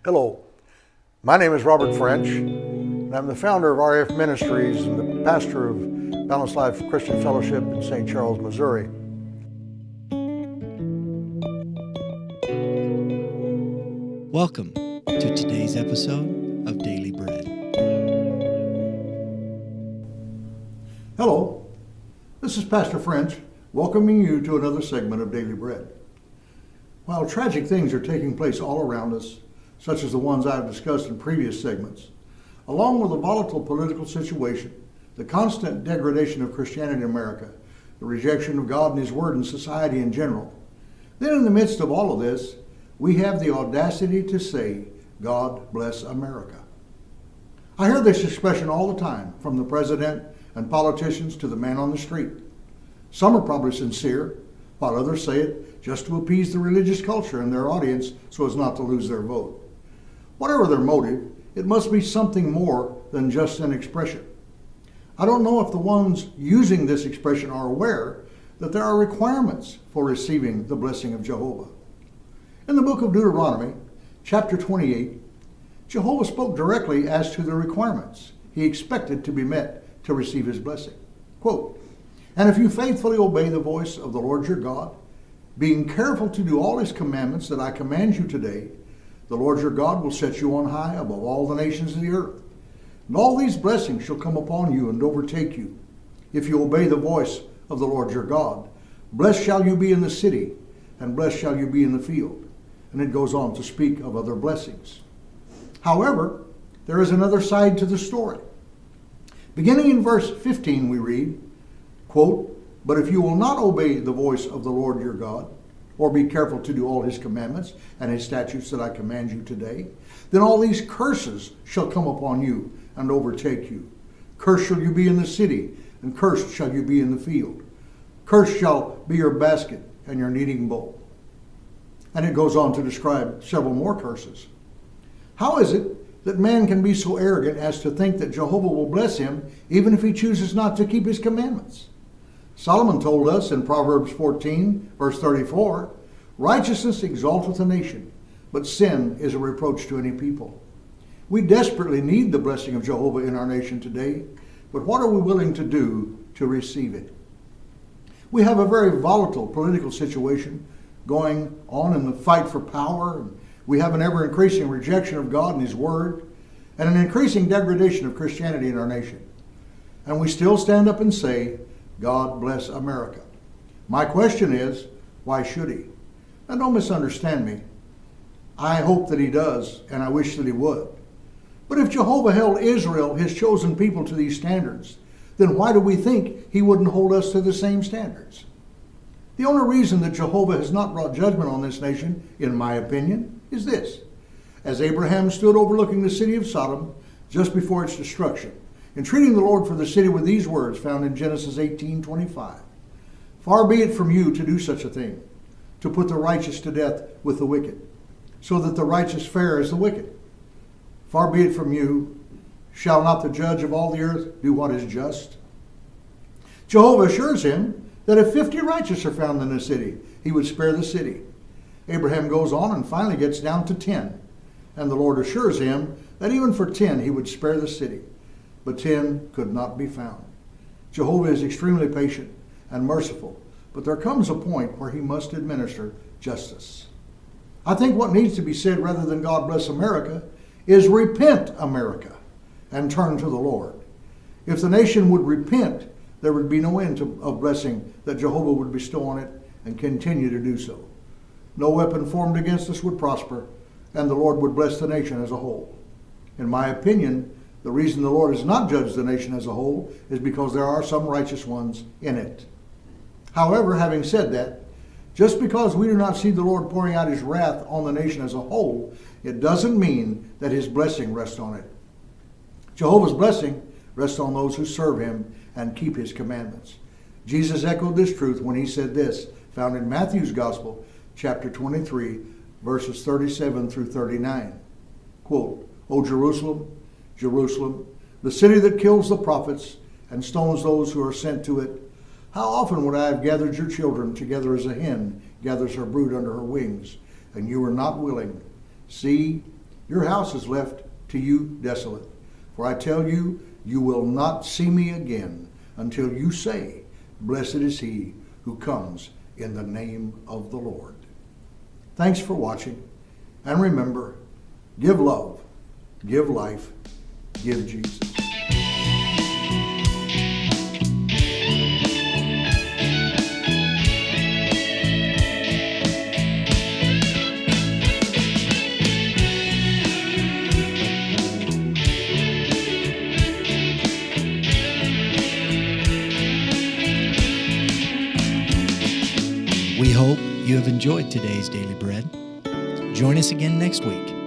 Hello, my name is Robert French, and I'm the founder of RF Ministries and the pastor of Balanced Life Christian Fellowship in St. Charles, Missouri. Welcome to today's episode of Daily Bread. Hello, this is Pastor French, welcoming you to another segment of Daily Bread. While tragic things are taking place all around us, such as the ones I've discussed in previous segments, along with the volatile political situation, the constant degradation of Christianity in America, the rejection of God and His Word in society in general, then in the midst of all of this, we have the audacity to say, God bless America. I hear this expression all the time, from the president and politicians to the man on the street. Some are probably sincere, while others say it just to appease the religious culture in their audience so as not to lose their vote. Whatever their motive, it must be something more than just an expression. I don't know if the ones using this expression are aware that there are requirements for receiving the blessing of Jehovah. In the book of Deuteronomy, chapter 28, Jehovah spoke directly as to the requirements he expected to be met to receive his blessing. Quote, "And if you faithfully obey the voice of the Lord your God, being careful to do all his commandments that I command you today, the Lord your God will set you on high above all the nations of the earth. And all these blessings shall come upon you and overtake you, if you obey the voice of the Lord your God. Blessed shall you be in the city, and blessed shall you be in the field." And it goes on to speak of other blessings. However, there is another side to the story. Beginning in verse 15, we read, quote, "But if you will not obey the voice of the Lord your God, or be careful to do all his commandments and his statutes that I command you today, then all these curses shall come upon you and overtake you. Cursed shall you be in the city, and cursed shall you be in the field. Cursed shall be your basket and your kneading bowl." And it goes on to describe several more curses. How is it that man can be so arrogant as to think that Jehovah will bless him even if he chooses not to keep his commandments? Solomon told us in Proverbs 14, verse 34, "Righteousness exalteth a nation, but sin is a reproach to any people." We desperately need the blessing of Jehovah in our nation today, but what are we willing to do to receive it? We have a very volatile political situation going on in the fight for power. We have an ever-increasing rejection of God and His Word, and an increasing degradation of Christianity in our nation. And we still stand up and say, God bless America. My question is, why should He? Now don't misunderstand me. I hope that He does, and I wish that He would. But if Jehovah held Israel, His chosen people, to these standards, then why do we think He wouldn't hold us to the same standards? The only reason that Jehovah has not brought judgment on this nation, in my opinion, is this. As Abraham stood overlooking the city of Sodom just before its destruction, entreating the Lord for the city with these words found in Genesis 18:25. "Far be it from you to do such a thing, to put the righteous to death with the wicked, so that the righteous fare as the wicked. Far be it from you, shall not the judge of all the earth do what is just?" Jehovah assures him that if 50 righteous are found in the city, he would spare the city. Abraham goes on and finally gets down to 10, and the Lord assures him that even for 10 he would spare the city. But 10 could not be found. Jehovah is extremely patient and merciful, but there comes a point where he must administer justice. I think what needs to be said rather than God bless America is repent, America, and turn to the Lord. If the nation would repent, there would be no end of blessing that Jehovah would bestow on it and continue to do so. No weapon formed against us would prosper, and the Lord would bless the nation as a whole. In my opinion, the reason the Lord has not judged the nation as a whole is because there are some righteous ones in it. However, having said that, just because we do not see the Lord pouring out His wrath on the nation as a whole, it doesn't mean that His blessing rests on it. Jehovah's blessing rests on those who serve Him and keep His commandments. Jesus echoed this truth when He said this, found in Matthew's Gospel, chapter 23, verses 37 through 39. Quote, "O Jerusalem, Jerusalem, the city that kills the prophets and stones those who are sent to it, how often would I have gathered your children together as a hen gathers her brood under her wings, and you were not willing. See, your house is left to you desolate. For I tell you, you will not see me again until you say, Blessed is he who comes in the name of the Lord. Thanks for watching, and remember, give love, give life, give Jesus. We hope you have enjoyed today's Daily Bread. Join us again next week